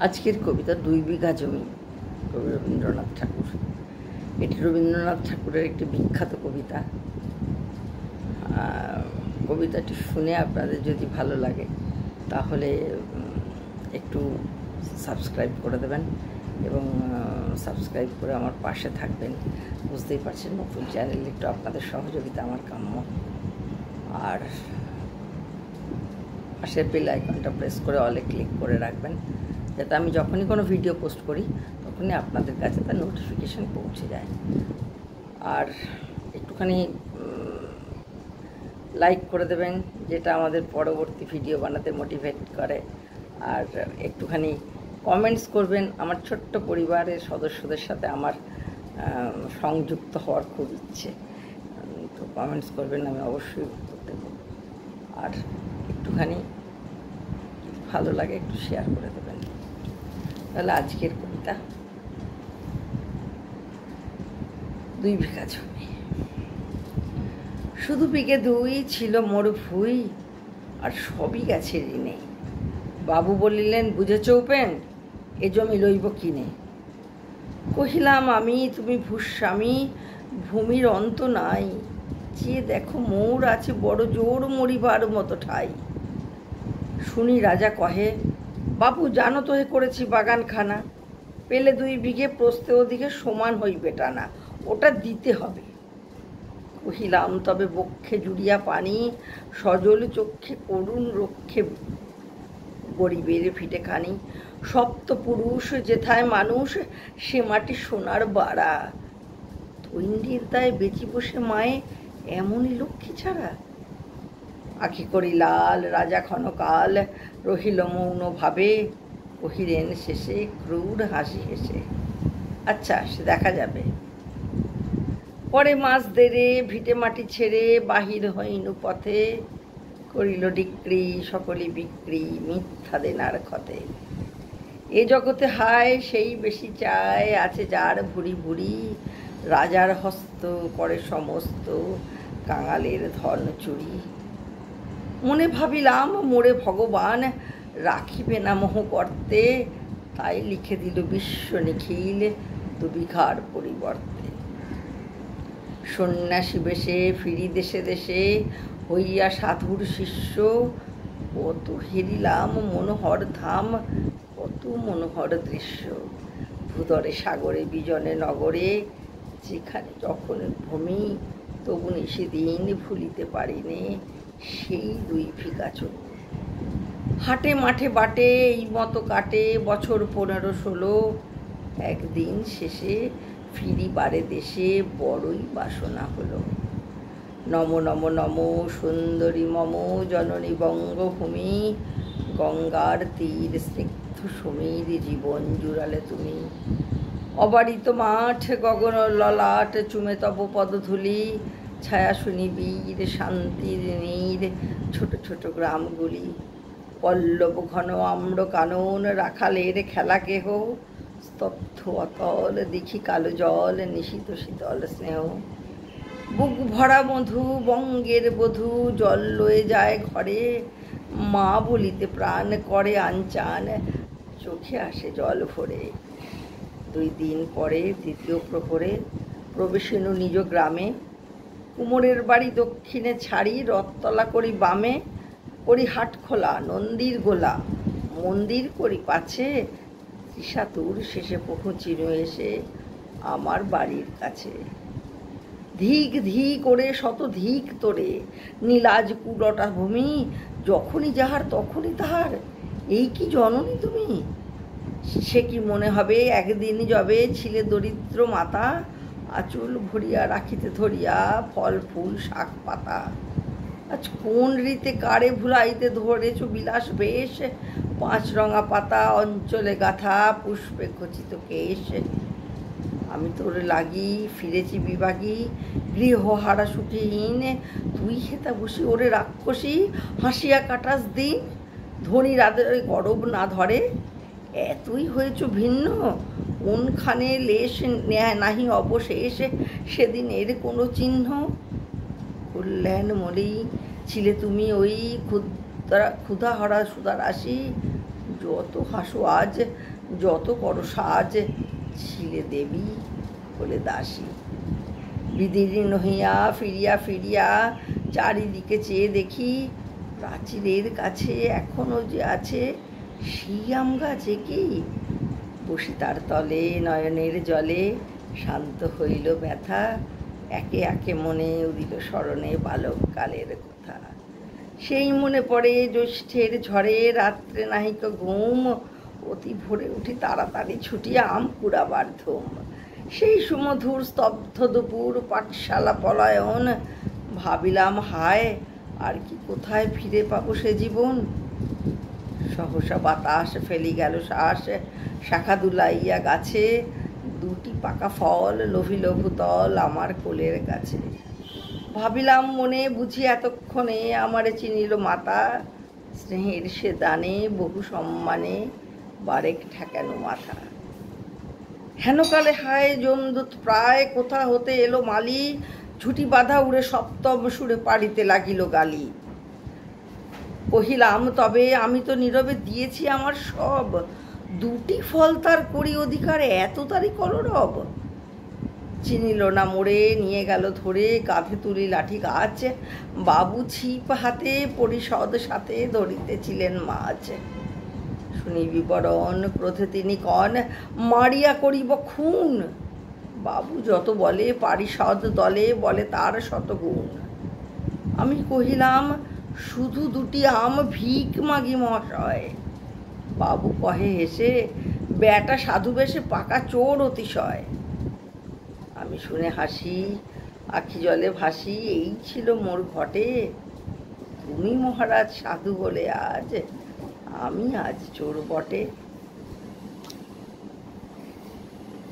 আজকের কবিতা 2 বিঘা জমি, কবি রবীন্দ্রনাথ ঠাকুর। এটি রবীন্দ্রনাথ ঠাকুরের একটি বিখ্যাত কবিতা। কবিতাটি শুনে আপনাদের যদি ভালো লাগে তাহলে একটু সাবস্ক্রাইব করে দেবেন এবং সাবস্ক্রাইব করে আমার পাশে থাকবেন। বুঝতেই পারছেন, নতুন চ্যানেল, একটু আপনাদের সহযোগিতা আমার কাম্য। আর পাশের বেল আইকনটা প্রেস করে অলে ক্লিক করে রাখবেন, যাতে আমি যখনই কোনো ভিডিও পোস্ট করি তখনই আপনাদের কাছে তার নোটিফিকেশান পৌঁছে যায়। আর একটুখানি লাইক করে দেবেন, যেটা আমাদের পরবর্তী ভিডিও বানাতে মোটিভেট করে। আর একটুখানি কমেন্টস করবেন। আমার ছোট্ট পরিবারের সদস্যদের সাথে আমার সংযুক্ত হওয়ার খুব ইচ্ছে, তো কমেন্টস করবেন, আমি অবশ্যই উত্তর দেব। আর একটুখানি ভালো লাগে একটু শেয়ার করে দেবেন। তাহলে আজকের কবিতা 2 বিঘা জমি। শুধু বিঘে 2 ছিল মোর ভুই, আর সবই গেছে ঋণে। বাবু বলিলেন, বুঝেছ উপেন, এ জমি লইব কিনে। কহিলাম আমি, তুমি ভূস্বামী, ভূমির অন্ত নাই। যে দেখো মোর আছে বড় জোর মরিবার মতো ঠাই। শুনি রাজা কহে, বাবু জানো তো হে করেছি বাগানখানা, পেলে 2 বিঘে প্রস্থে ওদিকে সমান হইবে টানা, ওটা দিতে হবে। কহিলাম তবে বক্ষে জুড়িয়া পানি, সজল চক্ষে করুণ রক্ষে গরিবের ফিটেখানি। সপ্তপুরুষ যেথায় মানুষ, সে মাটি সোনার বাড়া। তৈন্ডির দায় বেঁচি বসে মায়ে, এমনই লক্ষ্মী ছাড়া। আখি করি লাল, রাজা ক্ষণকাল রহিল মৌন ভাবে। কহিলেন শেষে ক্রূর হাসি হেসে, আচ্ছা সে দেখা যাবে। পরে মাস দেরে ভিটে মাটি ছেড়ে বাহির হইনু পথে। করিল ডিক্রি সকলে বিক্রি, মিথ্যা দেনার ক্ষতে। এ জগতে হায় সেই বেশি চায়, আছে যার ভুরি ভুরি। রাজার হস্ত করে সমস্ত, কাঙালের ধন চুরি। মনে ভাবিলাম মোরে ভগবান রাখিবে না মোহ করতে, তাই লিখে দিল বিশ্ব নিখিল 2 বিঘার পরিবর্তে। সন্ন্যাসী বেশে ফিরি দেশে দেশে, হইয়া সাধুর শিষ্য। কত হেরিলাম মনোহর ধাম, কত মনোহর দৃশ্য। ভূদরে সাগরে বিজনে নগরে, যেখানে যখন ভূমি, তবু সেদিন ভুলিতে পারিনে সেই 2 বিঘা জমি। হাটে মাঠে বাটে এই মতো কাটে বছর 15-16। একদিন শেষে ফিরি বারে দেশে, বড়ই বাসনা হলো। নম নম নম সুন্দরী মম জননী বঙ্গভূমি। গঙ্গার তীর স্নিগ্ধ সমীর, জীবন জুড়ালে তুমি। অবারিত মাঠ গগন ললাট, চুমে তব পদধূলি। ছায়া শুনি বীর শান্তির নীর, ছোট ছোট গ্রামগুলি। পল্লব ঘন আম্র কানন, রাখালের খেলা কেহ। স্তব্ধ অতল দেখি কালো জল, নিশীত শীতল স্নেহ। বুক ভরা মধু বঙ্গের বধূ, জল লয়ে যায় ঘরে। মা বলিতে প্রাণ করে আনচান, চোখে আসে জল ভরে। 2 দিন পরে 3য় প্রহরে প্রবেশেনু নিজ গ্রামে। কুমোরের বাড়ি দক্ষিণে ছাড়ি, রথতলা করি বামে। করি হাট খোলা নন্দীর গোলা, মন্দির করি পাছে। ত্রিশাতুর শেষে পৌঁছিনু এসে আমার বাড়ির কাছে। ধিক ধি করে শত ধিক তোরে, নীলাজ কুলটা ভূমি। যখনই যাহার তখনই তাহার, এই কি জননী তুমি। সে কি মনে হবে একদিন যবে ছিলে দরিদ্র মাতা, আঁচল ভরিয়া রাখিতে ধরিয়া ফল ফুল শাক পাতা। আজ কোন রীতে কারে ভুলাইতে ধরেছ বিলাস বেশ, 5 রঙা পাতা অঞ্চলে গাথা, পুষ্পে খচিত কেশ। আমি তোর লাগি ফিরেছি বিভাগী, গৃহহারা সুখীহীন। তুই হেতা বসি ওরে রাক্ষসী, হাসিয়া কাটাস দিন। ধনীর আদরে গরব না ধরে, এতই হয়েছ ভিন্ন। কোনখানে লেশ নাহি অবশেষ, সেদিন এর কোনো চিহ্ন। কল্যাণময়ী ছিলে তুমি ওই ক্ষুধাহরা সুধারাশি, যত হাসো আজ, যত করো সাজ, ছিলে দেবী হলে দাসী। বিদীর্ণ হইয়া ফিরিয়া ফিরিয়া চারিদিকে চেয়ে দেখি, প্রাচীরের কাছে এখনো যে আছে সেই আম গাছে কি, বসি তার তলে নয়নের জলে, শান্ত হইল ব্যথা, একে একে মনে উদিল স্মরণে বালককালের কথা। সেই মনে পড়ে জ্যৈষ্ঠের ঝড়ে রাত্রে নাহিক ঘুম, অতি ভোরে উঠি তাড়াতাড়ি ছুটিয়া আম কুড়াবার ধুম। সেই সুমধুর স্তব্ধ দুপুর পাঠশালা পলায়ন, ভাবিলাম হায় আর কি কোথায় ফিরে পাবো সে জীবন। সহসা বাতাস ফেলি গেল শ্বাস, শাখা দুলাইয়া গাছে, দুটি পাকা ফল লোভিল ভূতল আমার কোলের কাছে। ভাবিলাম মনে বুঝি এতক্ষণে আমারে চিনিল মাতা, স্নেহের সে দানে বহু সম্মানে বারেক ঠেকানো মাথা। হেনকালে হায় যমদূত প্রায় কোথা হতে এলো মালি, ঝুটি বাঁধা উড়ে সপ্তম সুরে পাড়িতে লাগিল গালি। কহিলাম তবে আমি তো নীরবে দিয়েছি আমার সব, দুটি ফল তার করি অধিকার, এত তারই কলরব। চিনিল না মোড়ে নিয়ে গেল ধরে, কাঁধে তুলি লাঠি গাছ, বাবু ছিপ হাতে পরিষদ সাথে ধরিতেছিলেন মাছ। শুনি বিবরণ ক্রোধে তিনি কন, মারিয়া করিব খুন। বাবু যত বলে পারিষদ দলে বলে তার শতগুণ। আমি কহিলাম শুধু দুটি আম ভিক মাগি মহাশয়। বাবু কহে হেসে, বেটা সাধু বেশে পাকা চোর অতিশয়। আমি শুনে হাসি, আখি জলে ভাসি, এই ছিল মোর ঘটে। তুমি মহারাজ সাধু বলে আজ, আমি আজ চোর বটে।